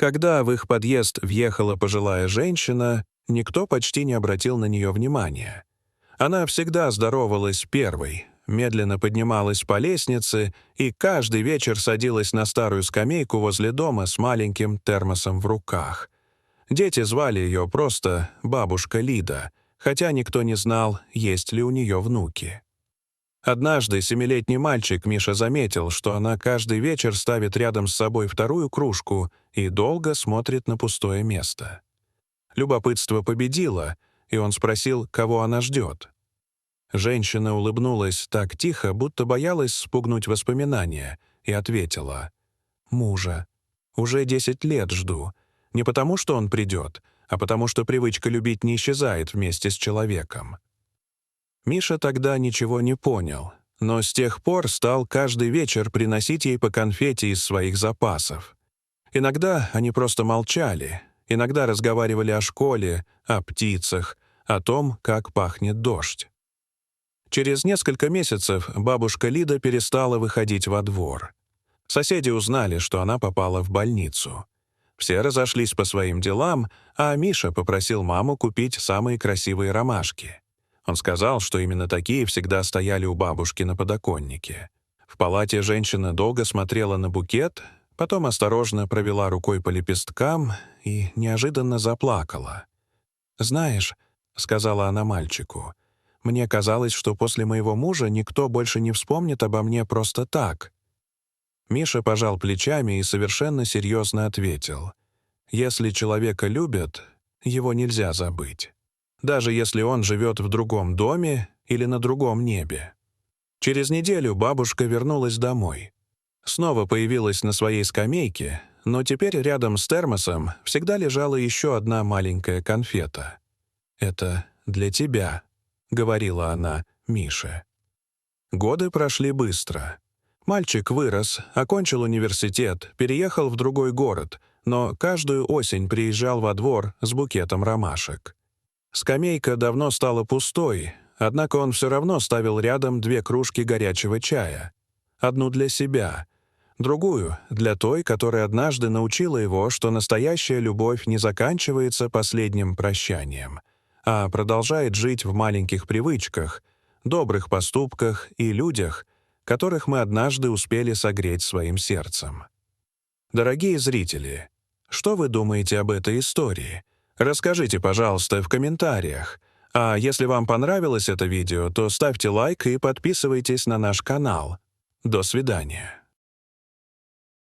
Когда в их подъезд въехала пожилая женщина, никто почти не обратил на нее внимания. Она всегда здоровалась первой, медленно поднималась по лестнице и каждый вечер садилась на старую скамейку возле дома с маленьким термосом в руках. Дети звали ее просто «бабушка Лида», хотя никто не знал, есть ли у нее внуки. Однажды 7-летний мальчик Миша заметил, что она каждый вечер ставит рядом с собой вторую кружку и долго смотрит на пустое место. Любопытство победило, и он спросил, кого она ждет. Женщина улыбнулась так тихо, будто боялась спугнуть воспоминания, и ответила: «Мужа. Уже 10 лет жду. Не потому, что он придет, а потому, что привычка любить не исчезает вместе с человеком». Миша тогда ничего не понял, но с тех пор стал каждый вечер приносить ей по конфете из своих запасов. Иногда они просто молчали, иногда разговаривали о школе, о птицах, о том, как пахнет дождь. Через несколько месяцев бабушка Лида перестала выходить во двор. Соседи узнали, что она попала в больницу. Все разошлись по своим делам, а Миша попросил маму купить самые красивые ромашки. Он сказал, что именно такие всегда стояли у бабушки на подоконнике. В палате женщина долго смотрела на букет, потом осторожно провела рукой по лепесткам и неожиданно заплакала. «Знаешь», — сказала она мальчику, — «мне казалось, что после моего мужа никто больше не вспомнит обо мне просто так». Миша пожал плечами и совершенно серьезно ответил: «Если человека любят, его нельзя забыть, даже если он живет в другом доме или на другом небе». Через неделю бабушка вернулась домой. Снова появилась на своей скамейке, но теперь рядом с термосом всегда лежала еще одна маленькая конфета. «Это для тебя», — говорила она Мише. Годы прошли быстро. Мальчик вырос, окончил университет, переехал в другой город, но каждую осень приезжал во двор с букетом ромашек. Скамейка давно стала пустой, однако он все равно ставил рядом 2 кружки горячего чая. Одну для себя, другую для той, которая однажды научила его, что настоящая любовь не заканчивается последним прощанием, а продолжает жить в маленьких привычках, добрых поступках и людях, которых мы однажды успели согреть своим сердцем. Дорогие зрители, что вы думаете об этой истории? Расскажите, пожалуйста, в комментариях. А если вам понравилось это видео, то ставьте лайк и подписывайтесь на наш канал. До свидания.